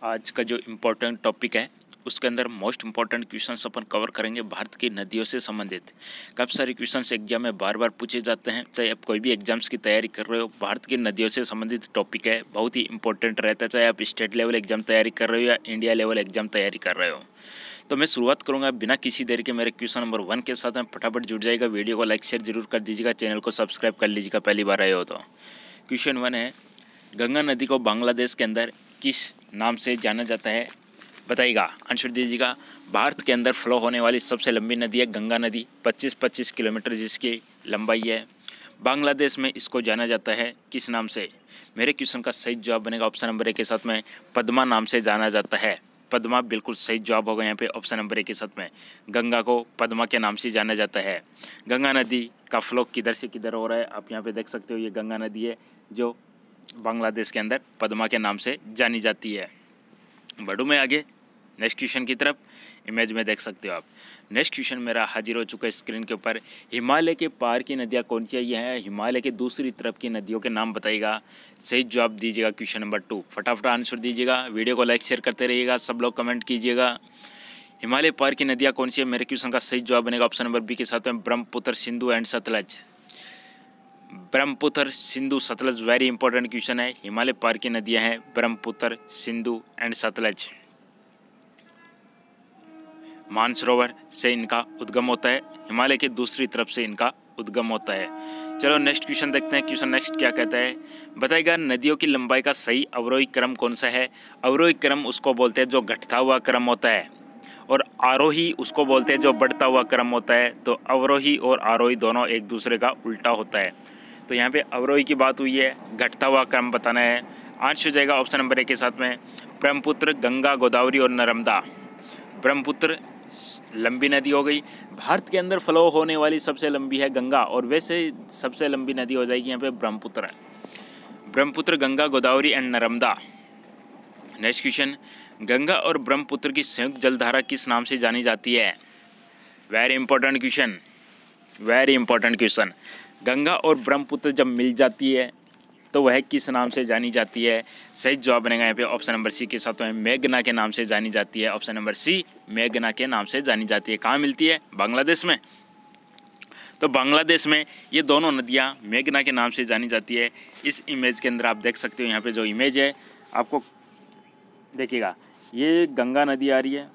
आज का जो इम्पोर्टेंट टॉपिक है उसके अंदर मोस्ट इम्पोर्टेंट क्वेश्चंस अपन कवर करेंगे भारत की नदियों से संबंधित। काफ़ी सारे क्वेश्चंस एग्जाम में बार बार पूछे जाते हैं, चाहे आप कोई भी एग्जाम्स की तैयारी कर रहे हो, भारत की नदियों से संबंधित टॉपिक है, बहुत ही इंपॉर्टेंट रहता है, चाहे आप स्टेट लेवल एग्जाम तैयारी कर रहे हो या इंडिया लेवल एग्जाम तैयारी कर रहे हो। तो मैं शुरुआत करूंगा बिना किसी देरी के मेरे क्वेश्चन नंबर 1 के साथ में। फटाफट जुड़ जाएगा, वीडियो को लाइक शेयर जरूर कर दीजिएगा, चैनल को सब्सक्राइब कर लीजिएगा पहली बार आए हो तो। क्वेश्चन 1 है, गंगा नदी को बांग्लादेश के अंदर किस नाम से जाना जाता है, बताइएगा, आंसर दीजिएगा। भारत के अंदर फ्लो होने वाली सबसे लंबी नदी है गंगा नदी, 25 किलोमीटर जिसकी लंबाई है। बांग्लादेश में इसको जाना जाता है किस नाम से? मेरे क्वेश्चन का सही जवाब बनेगा ऑप्शन नंबर 1 के साथ में पद्मा नाम से जाना जाता है। पद्मा बिल्कुल सही जवाब होगा यहाँ पे ऑप्शन नंबर 1 के साथ में। गंगा को पद्मा के नाम से जाना जाता है। गंगा नदी का फ्लो किधर से किधर हो रहा है आप यहाँ पे देख सकते हो, ये गंगा नदी है जो बांग्लादेश के अंदर पद्मा के नाम से जानी जाती है। बढ़ूँ मैं आगे नेक्स्ट क्वेश्चन की तरफ, इमेज में देख सकते हो आप। नेक्स्ट क्वेश्चन मेरा हाजिर हो चुका है स्क्रीन के ऊपर। हिमालय के पार की नदियाँ कौन सी है? हिमालय के दूसरी तरफ की नदियों के नाम बताइएगा। सही जवाब दीजिएगा क्वेश्चन नंबर 2। फटाफट आंसर दीजिएगा, वीडियो को लाइक शेयर करते रहिएगा, सब लोग कमेंट कीजिएगा। हिमालय पार की नदियाँ कौन सी है? मेरे क्वेश्चन का सही जवाब बनेगा ऑप्शन नंबर बी के साथ में Brahmaputra, Sindhu and Sutlej. Brahmaputra, Sindhu, Sutlej, very important question है। हिमालय पार की नदियाँ हैं ब्रह्मपुत्र, सिंधु एंड सतलज। मानसरोवर से इनका उद्गम होता है, हिमालय के दूसरी तरफ से इनका उद्गम होता है। चलो नेक्स्ट क्वेश्चन देखते हैं। क्वेश्चन नेक्स्ट क्या कहता है, बताइएगा नदियों की लंबाई का सही अवरोही क्रम कौन सा है? अवरोही क्रम उसको बोलते हैं जो घटता हुआ क्रम होता है, और आरोही उसको बोलते हैं जो बढ़ता हुआ क्रम होता है। तो अवरोही और आरोही दोनों एक दूसरे का उल्टा होता है। तो यहाँ पे अवरोही की बात हुई है, घटता हुआ क्रम बताना है। आंसर हो जाएगा ऑप्शन नंबर 1 के साथ में ब्रह्मपुत्र, गंगा, गोदावरी और नर्मदा। ब्रह्मपुत्र लंबी नदी हो गई, भारत के अंदर फ्लो होने वाली सबसे लंबी है गंगा, और वैसे सबसे लंबी नदी हो जाएगी यहाँ पे Brahmaputra. Brahmaputra, Ganga, Godavari and Narmada. Next question, Ganga और ब्रह्मपुत्र की संयुक्त जलधारा किस नाम से जानी जाती है? Very important question, very important question. Ganga और ब्रह्मपुत्र जब मिल जाती है तो वह किस नाम से जानी जाती है? सही जवाब बनेगा यहाँ पे ऑप्शन नंबर सी के साथ में मेघना के नाम से जानी जाती है। ऑप्शन नंबर सी, मेघना के नाम से जानी जाती है। कहाँ मिलती है? बांग्लादेश में। तो बांग्लादेश में ये दोनों नदियाँ मेघना के नाम से जानी जाती है। इस इमेज के अंदर आप देख सकते हो, यहाँ पे जो इमेज है आपको देखिएगा, ये गंगा नदी आ रही है,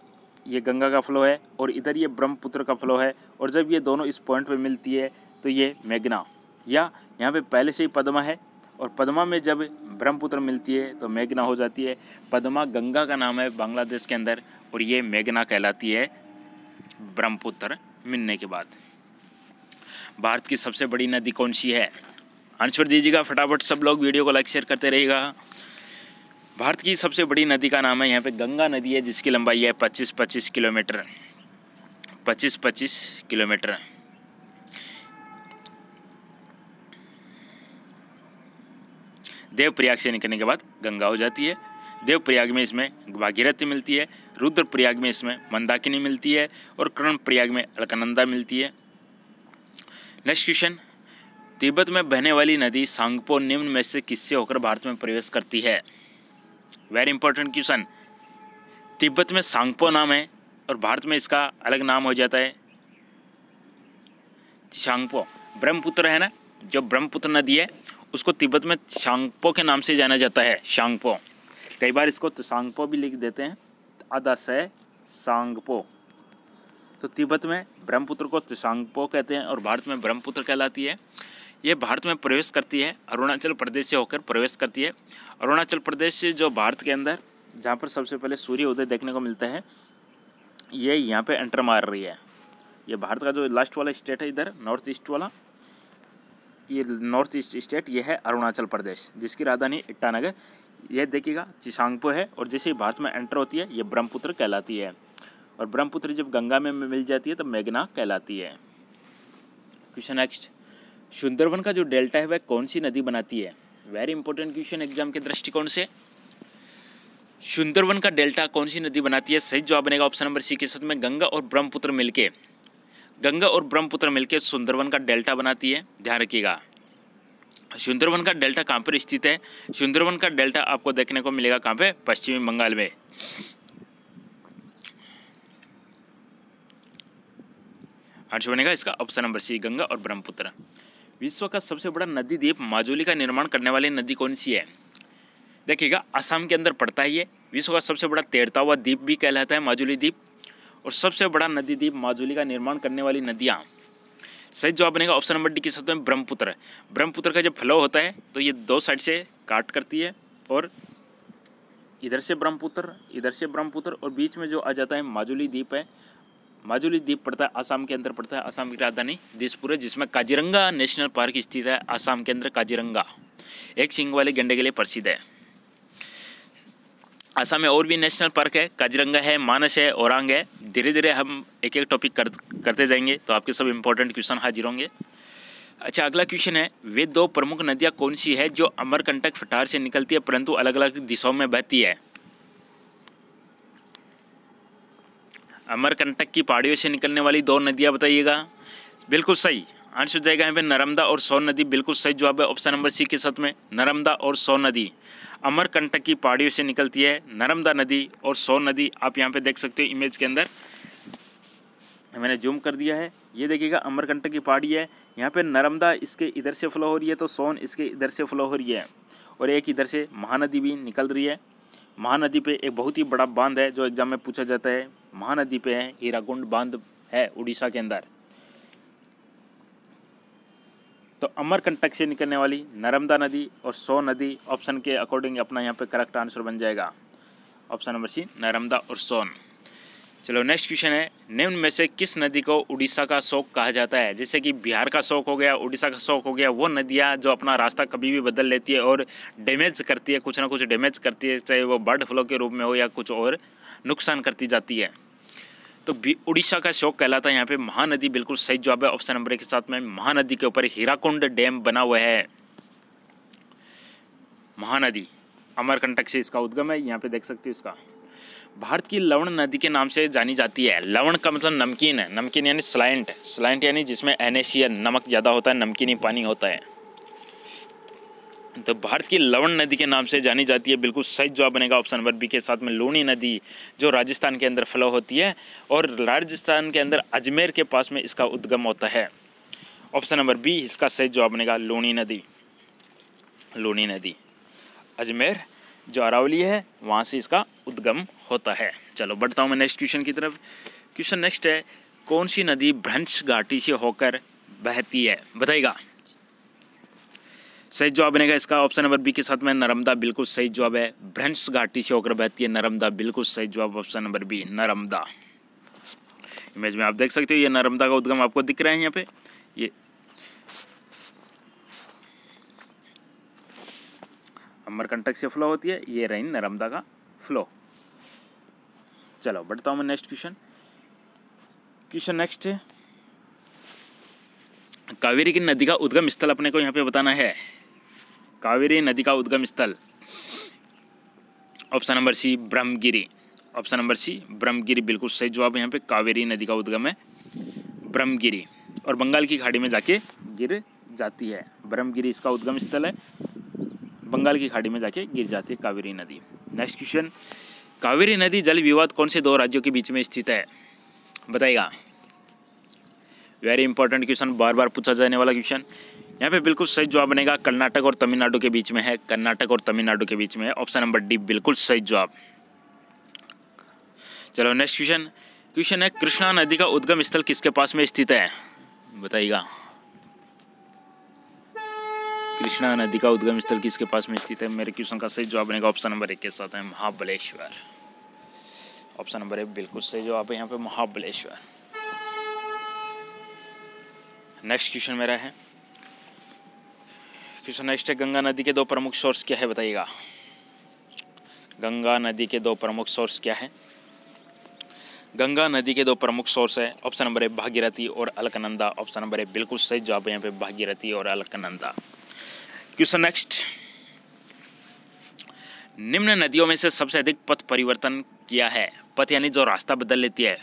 ये गंगा का फ्लो है, और इधर ये ब्रह्मपुत्र का फ्लो है, और जब ये दोनों इस पॉइंट पे मिलती है तो ये मेघना, या यहाँ पे पहले से ही पद्मा है, और पद्मा में जब ब्रह्मपुत्र मिलती है तो मेघना हो जाती है। पद्मा गंगा का नाम है बांग्लादेश के अंदर, और ये मेघना कहलाती है ब्रह्मपुत्र मिलने के बाद। भारत की सबसे बड़ी नदी कौन सी है? आंसर दीजिएगा फटाफट, सब लोग वीडियो को लाइक शेयर करते रहिएगा। भारत की सबसे बड़ी नदी का नाम है यहाँ पे गंगा नदी है, जिसकी लंबाई है 25 किलोमीटर। 25 किलोमीटर। देवप्रयाग से निकलने के बाद गंगा हो जाती है। देवप्रयाग में इसमें भागीरथी मिलती है, रुद्रप्रयाग में इसमें मंदाकिनी मिलती है, और कर्णप्रयाग में अलकनंदा मिलती है। नेक्स्ट क्वेश्चन, तिब्बत में बहने वाली नदी सांगपो निम्न में से किससे होकर भारत में प्रवेश करती है? Very important question. तिब्बत में सांगपो नाम है, और भारत में इसका अलग नाम हो जाता है सांगपो। ब्रह्मपुत्र है ना, जो ब्रह्मपुत्र नदी है उसको तिब्बत में सांगपो के नाम से जाना जाता है। सांगपो, कई बार इसको तसांगपो भी लिख देते हैं, आधा से सांगपो। तो तिब्बत में ब्रह्मपुत्र को तसांगपो कहते हैं, और भारत में ब्रह्मपुत्र कहलाती है। ये भारत में प्रवेश करती है, अरुणाचल प्रदेश से होकर प्रवेश करती है। अरुणाचल प्रदेश से जो भारत के अंदर जहाँ पर सबसे पहले सूर्य उदय देखने को मिलता है, ये यहाँ पे एंटर मार रही है। ये भारत का जो लास्ट वाला स्टेट है इधर नॉर्थ ईस्ट वाला, ये नॉर्थ ईस्ट स्टेट, ये है अरुणाचल प्रदेश, जिसकी राजधानी ईटानगर। ये देखिएगा चिसांगपो है, और जैसे ही भारत में एंटर होती है ये ब्रह्मपुत्र कहलाती है, और ब्रह्मपुत्र जब गंगा में मिल जाती है तो मेघना कहलाती है। क्वेश्चन नेक्स्ट, सुंदरवन का जो डेल्टा है वह कौन सी नदी बनाती है? वेरी इंपॉर्टेंट क्वेश्चन एग्जाम के दृष्टिकोण से। सुंदरवन का डेल्टा कौन सी नदी बनाती है? सही जवाब बनेगा ऑप्शन नंबर सी के साथ में गंगा और ब्रह्मपुत्र मिलके। गंगा और ब्रह्मपुत्र मिलकर सुंदरवन का डेल्टा बनाती है, ध्यान रखिएगा। सुंदरवन का डेल्टा कहाँ पर स्थित है? सुंदरवन का डेल्टा आपको देखने को मिलेगा कहाँ पे? पश्चिमी बंगाल में। आंसर बनेगा इसका ऑप्शन नंबर सी, गंगा और ब्रह्मपुत्र। विश्व का सबसे बड़ा नदी द्वीप माजुली का निर्माण करने वाली नदी कौन सी है? देखिएगा, असम के अंदर पड़ता है ये। विश्व का सबसे बड़ा तैरता हुआ द्वीप भी कहलाता है माजुली द्वीप, और सबसे बड़ा नदी द्वीप माजुली का निर्माण करने वाली नदियाँ। सही जवाब बनेगा ऑप्शन नंबर डी के साथ में ब्रह्मपुत्र। ब्रह्मपुत्र का जब फ्लो होता है तो ये दो साइड से काट करती है, और इधर से ब्रह्मपुत्र और बीच में जो आ जाता है माजुली द्वीप है। माजुली द्वीप पड़ता है आसाम के अंदर पड़ता है। आसाम की राजधानी दिसपुर है, जिसमें काजीरंगा नेशनल पार्क स्थित है। आसाम के अंदर काजीरंगा एक सींग वाले गैंडे के लिए प्रसिद्ध है। आसाम में और भी नेशनल पार्क है, काजीरंगा है, मानस है, ओरांग है। धीरे धीरे हम एक एक टॉपिक करते जाएंगे तो आपके सब इंपॉर्टेंट क्वेश्चन हाजिर होंगे। अच्छा, अगला क्वेश्चन है, वे दो प्रमुख नदियाँ कौन सी है जो अमरकंटक फटार से निकलती है परंतु अलग अलग दिशाओं में बहती है? अमरकंटक की पहाड़ियों से निकलने वाली दो नदियाँ बताइएगा। बिल्कुल सही आंसर जाएगा यहाँ पे नर्मदा और सोन नदी। बिल्कुल सही जवाब है ऑप्शन नंबर सी के साथ में नर्मदा और सोन नदी। अमरकंटक की पहाड़ियों से निकलती है नर्मदा नदी और सोन नदी। आप यहाँ पे देख सकते हो इमेज के अंदर, मैंने जूम कर दिया है। ये देखिएगा, अमरकंटक की पहाड़ी है, यहाँ पे नर्मदा इसके इधर से फ्लो हो रही है तो सोन इसके इधर से फ्लो हो रही है, और एक इधर से महानदी भी निकल रही है। महानदी पे एक बहुत ही बड़ा बांध है जो एग्जाम में पूछा जाता है। महानदी पे है हीराकुंड बांध है उड़ीसा के अंदर। तो अमरकंटक से निकलने वाली नर्मदा नदी और सोन नदी ऑप्शन के अकॉर्डिंग अपना यहाँ पे करेक्ट आंसर बन जाएगा ऑप्शन नंबर सी, नर्मदा और सोन। चलो नेक्स्ट क्वेश्चन है, निम्न में से किस नदी को उड़ीसा का शोक कहा जाता है? जैसे कि बिहार का शोक हो गया, उड़ीसा का शोक हो गया, वो नदियाँ जो अपना रास्ता कभी भी बदल लेती है और डैमेज करती है, कुछ ना कुछ डैमेज करती है, चाहे वो बर्ड फ्लू के रूप में हो या कुछ और नुकसान करती जाती है। तो उड़ीसा का शोक कहलाता है यहाँ पे महानदी। बिल्कुल सही जवाब है ऑप्शन नंबर के साथ में। महानदी के ऊपर हीराकुंड डैम बना हुआ है। महानदी अमरकंटक से इसका उद्गम है, यहाँ पे देख सकते हो इसका। भारत की लवण नदी के नाम से जानी जाती है। लवण का मतलब नमकीन है, नमकीन यानी स्लाइंट, स्लाइंट यानी जिसमें NaCl नमक ज़्यादा होता है, नमकीनी पानी होता है। तो भारत की लवण नदी के नाम से जानी जाती है। बिल्कुल सही जवाब बनेगा ऑप्शन नंबर बी के साथ में लूणी नदी, जो राजस्थान के अंदर फ्लो होती है और राजस्थान के अंदर अजमेर के पास में इसका उद्गम होता है। ऑप्शन नंबर बी इसका सही जवाब बनेगा लूणी नदी। लूणी नदी अजमेर जो अरावली है वहाँ से इसका उद्गम होता है। चलो बढ़ता हूँ मैं नेक्स्ट क्वेश्चन की तरफ। क्वेश्चन नेक्स्ट है, कौन सी नदी भ्रंश घाटी से होकर बहती है? बताइएगा। सही जवाब बनेगा इसका ऑप्शन नंबर बी के साथ में नर्मदा। बिल्कुल सही जवाब है, भ्रंश घाटी से होकर बहती है नर्मदा। बिल्कुल सही जवाब option number B, Narmada. Image में आप देख सकते हो ये नर्मदा का उद्गम आपको दिख रहा है यहाँ पे। ये अमरकंटक से फ्लो होती है, ये रही नर्मदा का फ्लो। चलो बढ़ता हूँ मैं नेक्स्ट क्वेश्चन। क्वेश्चन नेक्स्ट है, कावेरी की नदी का उद्गम स्थल अपने को यहाँ पे बताना है। कावेरी नदी का उद्गम स्थल option number C Brahmagiri. Option number C Brahmagiri बिल्कुल सही जवाब है। यहाँ पे कावेरी नदी का उद्गम है ब्रह्मगिरी, और बंगाल की खाड़ी में जाके गिर जाती है। ब्रह्मगिरी इसका उद्गम स्थल है, बंगाल की खाड़ी में जाके गिर जाती है कावेरी नदी। नेक्स्ट क्वेश्चन, कावेरी नदी जल विवाद कौन से दो राज्यों के बीच में स्थित है? बताइएगा। वेरी इंपॉर्टेंट क्वेश्चन, बार बार पूछा जाने वाला क्वेश्चन। यहाँ पे बिल्कुल सही जवाब बनेगा कर्नाटक और तमिलनाडु के बीच में है। कर्नाटक और तमिलनाडु के बीच में है, ऑप्शन नंबर डी बिल्कुल सही जवाब। चलो नेक्स्ट क्वेश्चन। क्वेश्चन है, कृष्णा नदी का उद्गम स्थल किसके पास में स्थित है? बताइएगा। कृष्णा नदी का उद्गम स्थल किसके पास में स्थित है? मेरे क्वेश्चन का सही जवाब बनेगा ऑप्शन नंबर 1 के साथ है महाबलेश्वर। ऑप्शन नंबर 1 बिल्कुल सही जवाब है यहाँ पे महाबलेश्वर। नेक्स्ट क्वेश्चन मेरा है, क्वेश्चन नेक्स्ट है, गंगा नदी के दो प्रमुख सोर्स क्या है? बताइएगा। गंगा नदी के दो प्रमुख सोर्स क्या है? गंगा नदी के दो प्रमुख सोर्स है, ऑप्शन नंबर 1 भागीरथी और अलकनंदा। ऑप्शन नंबर 1 बिल्कुल सही जवाब है यहाँ पे भागीरथी और अलकनंदा। क्वेश्चन नेक्स्ट, निम्न नदियों में से सबसे अधिक पथ परिवर्तन किया है? पथ यानी जो रास्ता बदल लेती है।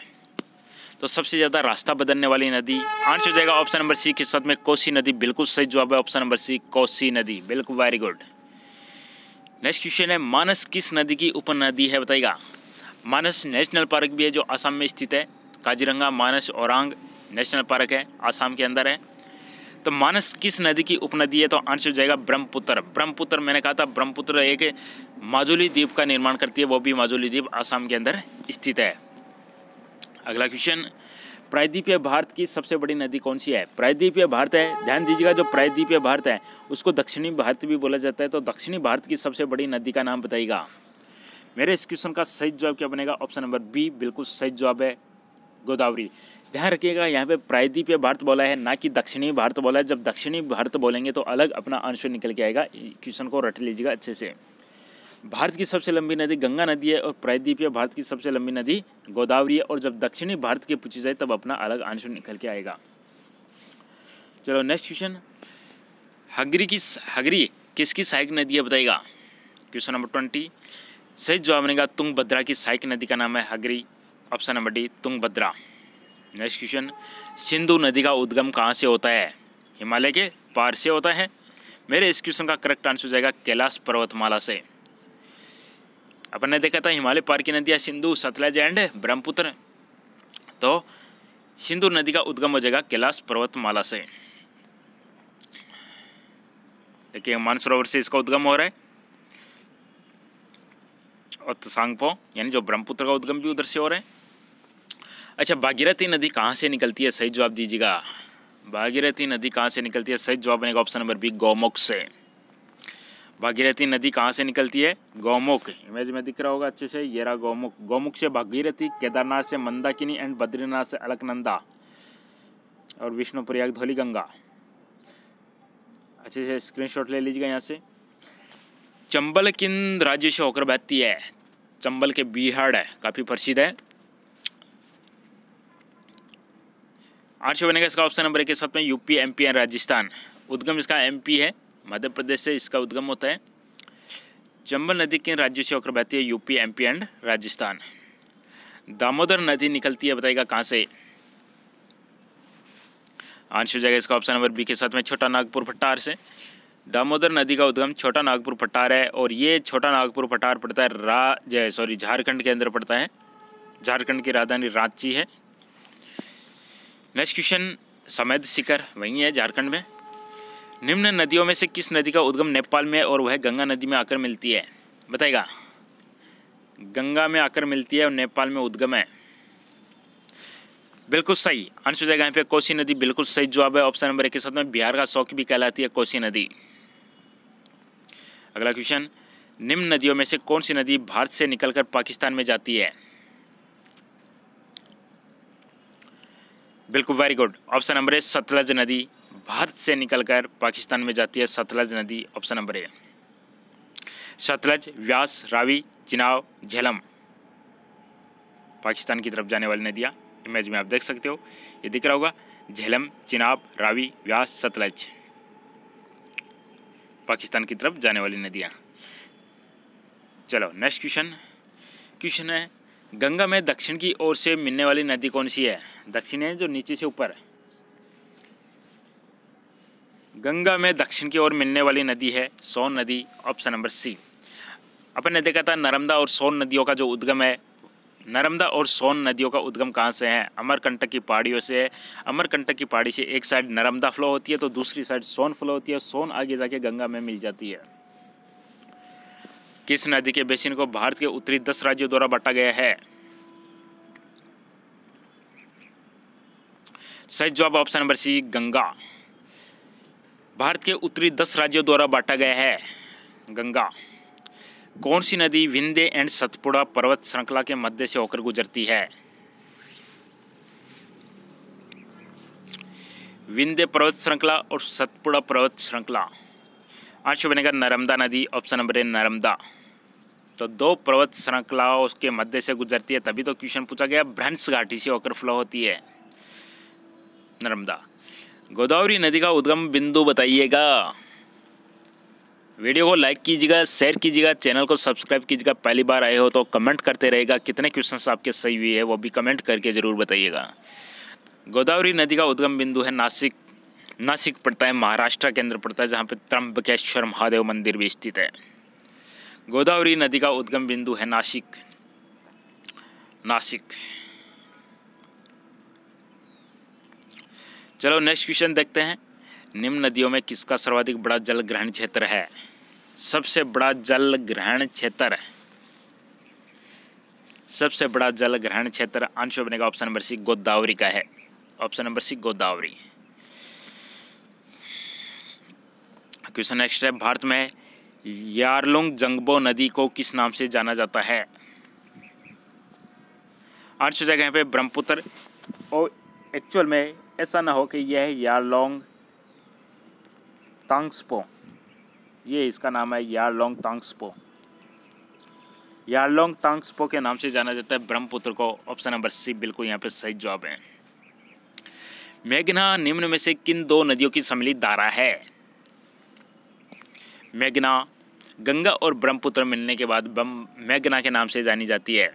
तो सबसे ज़्यादा रास्ता बदलने वाली नदी आंसर हो जाएगा ऑप्शन नंबर सी के साथ में कोसी नदी। बिल्कुल सही जवाब है ऑप्शन नंबर सी, कोसी नदी। बिल्कुल, वेरी गुड। नेक्स्ट क्वेश्चन है, मानस किस नदी की उपनदी है, बताइएगा। मानस नेशनल पार्क भी है जो असम में स्थित है। काजीरंगा मानस औरांग नेशनल पार्क है, आसाम के अंदर है। तो मानस किस नदी की उपनदी है, तो आंसर हो जाएगा ब्रह्मपुत्र। ब्रह्मपुत्र, मैंने कहा था ब्रह्मपुत्र एक माजुली द्वीप का निर्माण करती है, वो भी माजुली द्वीप आसाम के अंदर स्थित है। अगला क्वेश्चन, प्रायद्वीपीय भारत की सबसे बड़ी नदी कौन सी है। प्रायद्वीपीय भारत है, ध्यान दीजिएगा, जो प्रायद्वीपीय भारत है उसको दक्षिणी भारत भी बोला जाता है। तो दक्षिणी भारत की सबसे बड़ी नदी का नाम बताइएगा। मेरे इस क्वेश्चन का सही जवाब क्या बनेगा, ऑप्शन नंबर बी बिल्कुल सही जवाब है, गोदावरी। ध्यान रखिएगा, यहाँ पे प्रायद्वीपीय भारत बोला है, ना कि दक्षिणी भारत बोला है। जब दक्षिणी भारत बोलेंगे तो अलग अपना आंसर निकल के आएगा। क्वेश्चन को रट लीजिएगा अच्छे से। भारत की सबसे लंबी नदी गंगा नदी है और प्रायद्वीपीय भारत की सबसे लंबी नदी गोदावरी है। और जब दक्षिणी भारत की पूछी जाए तब अपना अलग आंसर निकल के आएगा। चलो नेक्स्ट क्वेश्चन, हगरी किसकी सहायक नदी है, बताइएगा। क्वेश्चन नंबर 20, सही जवाब बनेगा तुंगभद्रा की सहायक नदी का नाम है Hagari, option number D Tungabhadra. Next question, Sindhu नदी का उद्गम कहाँ से होता है, हिमालय के पार से होता है। मेरे इस क्वेश्चन का करेक्ट आंसर हो जाएगा कैलाश पर्वतमाला से। अपन ने देखा था हिमालय पार की नदियाँ सिंधु, सतलज एंड ब्रह्मपुत्र। तो सिंधु नदी का उद्गम हो जाएगा कैलाश पर्वतमाला से। देखिए मानसरोवर से इसका उद्गम हो रहा है और तसांगपो यानी जो ब्रह्मपुत्र का उद्गम भी उधर से हो रहा है। अच्छा, भागीरथी नदी कहाँ से निकलती है, सही जवाब दीजिएगा। भागीरथी नदी कहाँ से निकलती है, सही जवाब बनेगा ऑप्शन नंबर बी गौमुख से। भागीरथी नदी कहाँ से निकलती है, गौमुख। इमेज में दिख रहा होगा अच्छे से, ये रहा गौमुख। गौमुख से भागीरथी, केदारनाथ से मंदाकिनी एंड बद्रीनाथ से अलकनंदा और विष्णु प्रयाग धौली गंगा। अच्छे से स्क्रीनशॉट ले लीजिएगा यहाँ से। चंबल किन राज्य से होकर बहती है, चंबल के बिहार है, काफ़ी प्रसिद्ध है। आंसर बनेगा इसका ऑप्शन नंबर 1 के साथ में यूपी, एमपी एंड राजस्थान। उद्गम इसका एमपी है, मध्य प्रदेश से इसका उद्गम होता है। चंबल नदी किन राज्यों से होकर बहती है, UP, MP and Rajasthan. Damodar नदी निकलती है, बताइएगा कहाँ से। आंसर हो जाएगा इसका ऑप्शन नंबर बी के साथ में छोटा नागपुर पठार से। दामोदर नदी का उद्गम छोटा नागपुर पठार है और ये छोटा नागपुर पठार पड़ता है झारखंड के अंदर पड़ता है। झारखंड की राजधानी रांची है। नेक्स्ट क्वेश्चन, समेत शिखर वही है झारखंड में। निम्न नदियों में से किस नदी का उद्गम नेपाल में और वह गंगा नदी में आकर मिलती है, बताइएगा। गंगा में आकर मिलती है और नेपाल में उद्गम है। बिल्कुल सही आंसर हो जाएगा यहाँ पे कोसी नदी। बिल्कुल सही जवाब है ऑप्शन नंबर 1 के साथ में बिहार का शौक भी कहलाती है कोसी नदी। अगला क्वेश्चन, निम्न नदियों में से कौन सी नदी भारत से निकलकर पाकिस्तान में जाती है, बिल्कुल very good. Option number 1 Sutlej नदी भारत से निकलकर पाकिस्तान में जाती है, सतलज नदी ऑप्शन नंबर 1। सतलज, व्यास, रावी, चिनाब, झेलम पाकिस्तान की तरफ जाने वाली नदियाँ। इमेज में आप देख सकते हो, ये दिख रहा होगा, झेलम, चिनाब, रावी, व्यास, सतलज पाकिस्तान की तरफ जाने वाली नदियाँ। चलो नेक्स्ट क्वेश्चन है, गंगा में दक्षिण की ओर से मिलने वाली नदी कौन सी है। दक्षिण है जो नीचे से ऊपर। गंगा में दक्षिण की ओर मिलने वाली नदी है सोन नदी, ऑप्शन नंबर सी। अपन ने देखा था नर्मदा और सोन नदियों का जो उद्गम है, नर्मदा और सोन नदियों का उद्गम कहाँ से है, अमरकंटक की पहाड़ियों से है। अमरकंटक की पहाड़ी से एक साइड नर्मदा फ्लो होती है तो दूसरी साइड सोन फ्लो होती है। सोन आगे जाके गंगा में मिल जाती है। किस नदी के बेसिन को भारत के उत्तरी 10 राज्यों द्वारा बांटा गया है, सही जवाब option number C Ganga. Bharat के उत्तरी 10 राज्यों द्वारा बांटा गया है गंगा। कौन सी नदी विंध्य एंड सतपुड़ा पर्वत श्रृंखला के मध्य से होकर गुजरती है, विंध्य पर्वत श्रृंखला और सतपुड़ा पर्वत श्रृंखला। आंसर बनेगा नर्मदा नदी, ऑप्शन नंबर 1 नर्मदा। तो 2 पर्वत श्रृंखलाओं उसके मध्य से गुजरती है, तभी तो क्वेश्चन पूछा गया भ्रंश घाटी से होकर फ्लो होती है नर्मदा। गोदावरी नदी का उद्गम बिंदु बताइएगा। वीडियो को लाइक कीजिएगा, शेयर कीजिएगा, चैनल को सब्सक्राइब कीजिएगा। पहली बार आए हो तो कमेंट करते रहेगा। कितने क्वेश्चंस आपके सही हुए हैं वो भी कमेंट करके ज़रूर बताइएगा। गोदावरी नदी का उद्गम बिंदु है नासिक। नासिक पड़ता है महाराष्ट्र के अंदर पड़ता है, जहाँ पे त्र्यंबकेश्वर महादेव मंदिर भी स्थित है। गोदावरी नदी का उद्गम बिंदु है नासिक। चलो नेक्स्ट क्वेश्चन देखते हैं। निम्न नदियों में किसका सर्वाधिक बड़ा जल ग्रहण क्षेत्र है? सबसे बड़ा जल ग्रहण क्षेत्र, सबसे बड़ा जल ग्रहण क्षेत्र आंसर बनेगा ऑप्शन नंबर सी, गोदावरी का है। Option number C, Godavari. Question next है, भारत में यारलुंग जंगबो नदी को किस नाम से जाना जाता है? आंसर जगह पे ब्रह्मपुत्र, और एक्चुअल में ऐसा ना हो कि यह है यारलोंग तांग्सपो, ये इसका नाम है यारलोंग तांग्सपो। यारलोंग तांग्सपो के नाम से जाना जाता है ब्रह्मपुत्र को। ऑप्शन नंबर सी बिल्कुल यहाँ पे सही जवाब है। मेघना निम्न में से किन दो नदियों की सम्मिलित धारा है? मेघना गंगा और ब्रह्मपुत्र मिलने के बाद मेघना के नाम से जानी जाती है।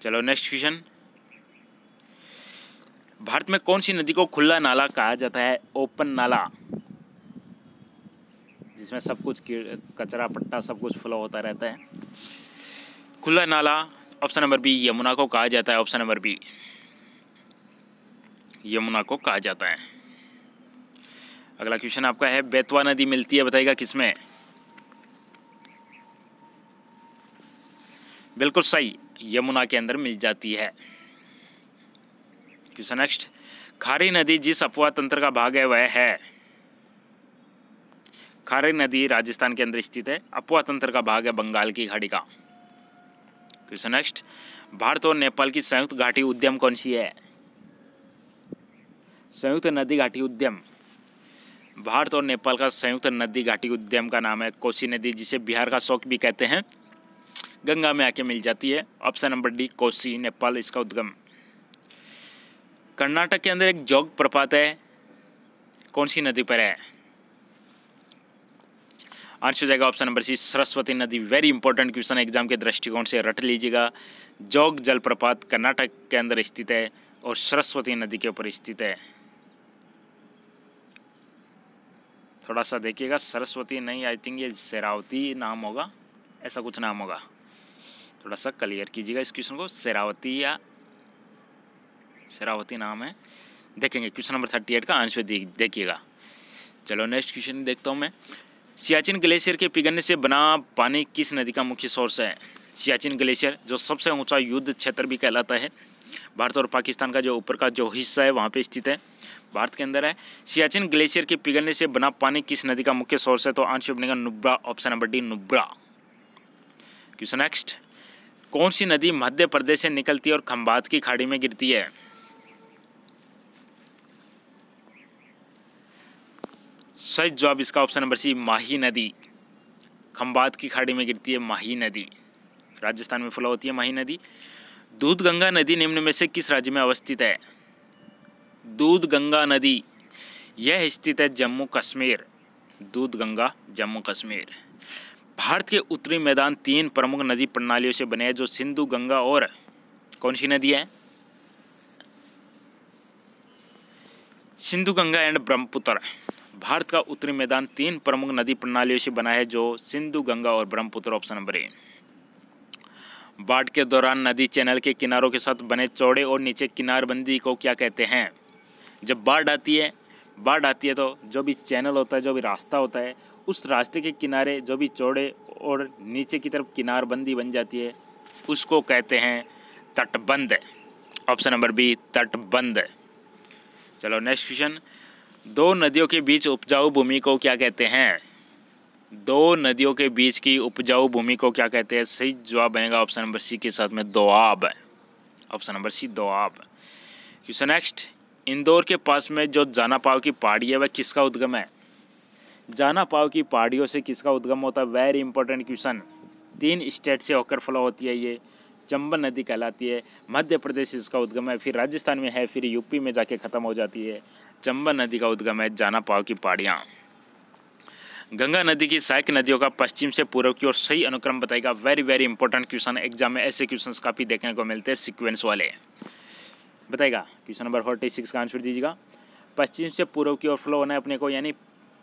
चलो नेक्स्ट क्वेश्चन, भारत में कौन सी नदी को खुला नाला कहा जाता है? ओपन नाला, जिसमें सब कुछ कचरा पट्टा सब कुछ फ्लो होता रहता है। खुला नाला ऑप्शन नंबर बी, यमुना को कहा जाता है। ऑप्शन नंबर बी, यमुना को कहा जाता है। अगला क्वेश्चन आपका है, बेतवा नदी मिलती है बताइएगा किसमें? बिल्कुल सही, यमुना के अंदर मिल जाती है। क्वेश्चन नेक्स्ट, खारी नदी जिस अपवाह तंत्र का भाग है वह है? खारी नदी राजस्थान के अंदर स्थित है, अपवाह तंत्र का भाग है बंगाल की खाड़ी का। क्वेश्चन नेक्स्ट, भारत और नेपाल की संयुक्त घाटी उद्यम कौन सी है? संयुक्त नदी घाटी उद्यम, भारत और नेपाल का संयुक्त नदी घाटी उद्यम का नाम है कोसी नदी, जिसे बिहार का शोक भी कहते हैं। गंगा में आके मिल जाती है। Option number D, Kosi, Nepal इसका उद्गम। कर्नाटक के अंदर एक जोग प्रपात है, कौन सी नदी पर है? आंसर हो जाएगा ऑप्शन नंबर सी, सरस्वती नदी। वेरी इंपॉर्टेंट क्वेश्चन, एग्जाम के दृष्टिकोण से रट लीजिएगा। जोग जलप्रपात कर्नाटक के अंदर स्थित है और सरस्वती नदी के ऊपर स्थित है। थोड़ा सा देखिएगा, सरस्वती नहीं, आई थिंक ये शेरावती नाम होगा, ऐसा कुछ नाम होगा। थोड़ा सा क्लियर कीजिएगा इस क्वेश्चन को, शेरावती या शेरावती नाम है, देखेंगे। क्वेश्चन नंबर 38 का आंसर देखिएगा। चलो नेक्स्ट क्वेश्चन देखता हूँ मैं। सियाचिन ग्लेशियर के पिघलने से बना पानी किस नदी का मुख्य सोर्स है? सियाचिन ग्लेशियर जो सबसे ऊंचा युद्ध क्षेत्र भी कहलाता है, भारत और पाकिस्तान का जो ऊपर का जो हिस्सा है वहाँ पे स्थित है, भारत के अंदर है। सियाचिन ग्लेशियर के पिघलने से बना पानी किस नदी का मुख्य सोर्स है? तो आंसर बनेगा Nubra. Option number D, Nubra. Question next, कौन सी नदी मध्य प्रदेश से निकलती है और खंबात की खाड़ी में गिरती है? सही जवाब इसका ऑप्शन नंबर सी, माही नदी। खंबात की खाड़ी में गिरती है माही नदी, राजस्थान में फ्लो होती है माही नदी। दूधगंगा नदी निम्न में से किस राज्य में अवस्थित है? दूधगंगा नदी यह स्थित है जम्मू कश्मीर। दूधगंगा जम्मू कश्मीर। भारत के उत्तरी मैदान 3 प्रमुख नदी प्रणालियों से बने हैं, जो सिंधु, गंगा और कौन सी नदी है? सिंधु, गंगा एंड ब्रह्मपुत्र। भारत का उत्तरी मैदान 3 प्रमुख नदी प्रणालियों से बना है, जो सिंधु, गंगा और ब्रह्मपुत्र। Option number A. बाढ़ के दौरान नदी चैनल के किनारों के साथ बने चौड़े और नीचे किनारबंदी को क्या कहते हैं? जब बाढ़ आती है तो जो भी चैनल होता है, जो भी रास्ता होता है, उस रास्ते के किनारे जो भी चौड़े और नीचे की तरफ किनारबंदी बन जाती है, उसको कहते हैं तटबंध। ऑप्शन नंबर बी, तटबंध। चलो नेक्स्ट क्वेश्चन, 2 नदियों के बीच उपजाऊ भूमि को क्या कहते हैं? 2 नदियों के बीच की उपजाऊ भूमि को क्या कहते हैं? सही जवाब बनेगा ऑप्शन नंबर सी के साथ में Doab. Option number C, Doab. Question next, Indore के पास में जो जानापाव की पहाड़ी है वह किसका उद्गम है? जानापाव की पहाड़ियों से किसका उद्गम होता है? Very important question. 3 स्टेट से होकर फ्लो होती है ये। चंबल नदी कहलाती है, मध्य प्रदेश इसका उद्गम है, फिर राजस्थान में है, फिर यूपी में जाके ख़त्म हो जाती है। चंबल नदी का उद्गम है जानापाव की पहाड़ियाँ। गंगा नदी की सहायक नदियों का पश्चिम से पूर्व की ओर सही अनुक्रम बताएगा। Very very important question, exam में ऐसे क्वेश्चंस काफ़ी देखने को मिलते हैं सीक्वेंस वाले। बताएगा क्वेश्चन नंबर 46 का आंसर दीजिएगा। पश्चिम से पूर्व की ओर फ्लो होना है अपने को, यानी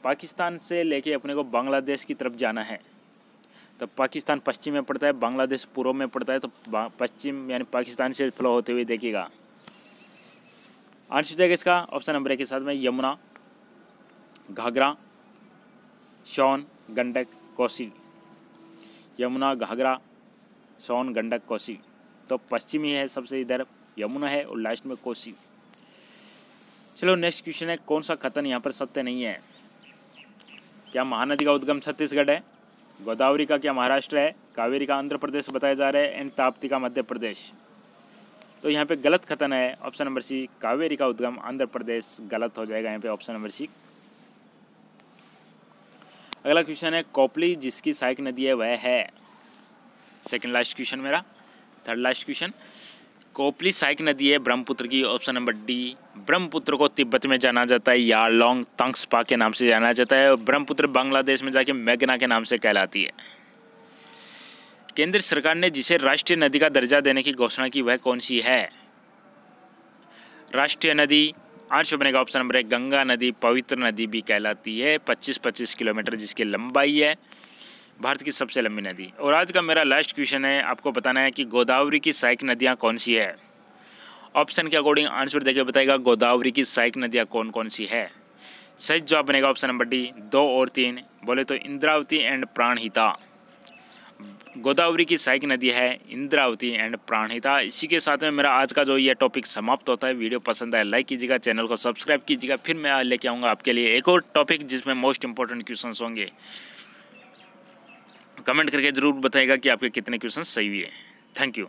पाकिस्तान से लेके अपने को बांग्लादेश की तरफ जाना है। तो पाकिस्तान पश्चिम में पड़ता है, बांग्लादेश पूर्व में पड़ता है, तो पश्चिम यानी पाकिस्तान से फ्लो होते हुए देखिएगा। आंसर जाएगा इसका ऑप्शन नंबर 1 के साथ में यमुना, घाघरा, सोन, गंडक, कोसी। यमुना, घाघरा, सोन, गंडक, कोसी। तो पश्चिमी है सबसे, इधर यमुना है और लास्ट में कोसी। चलो नेक्स्ट क्वेश्चन है, कौन सा कथन यहाँ पर सत्य नहीं है? क्या महानदी का उद्गम छत्तीसगढ़ है? गोदावरी का क्या महाराष्ट्र है? कावेरी का आंध्र प्रदेश बताया जा रहा है एंड ताप्ती का मध्य प्रदेश। तो यहाँ पे गलत कथन है ऑप्शन नंबर सी, कावेरी का उद्गम आंध्र प्रदेश। गलत हो जाएगा यहाँ पे ऑप्शन नंबर सी। अगला क्वेश्चन है, कोपली जिसकी सहायक नदी है वह है। सेकंड लास्ट क्वेश्चन मेरा, थर्ड लास्ट क्वेश्चन। कोपली सहायक नदी है ब्रह्मपुत्र की, ऑप्शन नंबर डी। ब्रह्मपुत्र को तिब्बत में जाना जाता है यारलोंग तंगस्पा के नाम से जाना जाता है, और ब्रह्मपुत्र बांग्लादेश में जाके मेघना के नाम से कहलाती है। केंद्र सरकार ने जिसे राष्ट्रीय नदी का दर्जा देने की घोषणा की वह कौन सी है? राष्ट्रीय नदी आंसर बनेगा ऑप्शन नंबर 1 गंगा नदी। पवित्र नदी भी कहलाती है, 25-25 किलोमीटर जिसकी लंबाई है, भारत की सबसे लंबी नदी। और आज का मेरा लास्ट क्वेश्चन है, आपको बताना है कि गोदावरी की सहायक नदियाँ कौन सी है। ऑप्शन के अकॉर्डिंग आंसर देके बताएगा गोदावरी की सहायक नदियाँ कौन कौन सी है। सही जवाब बनेगा ऑप्शन नंबर डी 2 और 3, बोले तो इंद्रावती एंड प्राणहिता। गोदावरी की सहायक नदी है इंद्रावती एंड प्राणहिता। इसी के साथ में मेरा आज का जो ये टॉपिक समाप्त होता है। वीडियो पसंद आए लाइक कीजिएगा, चैनल को सब्सक्राइब कीजिएगा। फिर मैं लेके आऊँगा आपके लिए एक और टॉपिक जिसमें मोस्ट इंपॉर्टेंट क्वेश्चंस होंगे। कमेंट करके ज़रूर बताइएगा कि आपके कितने क्वेश्चन सही हुए। Thank you.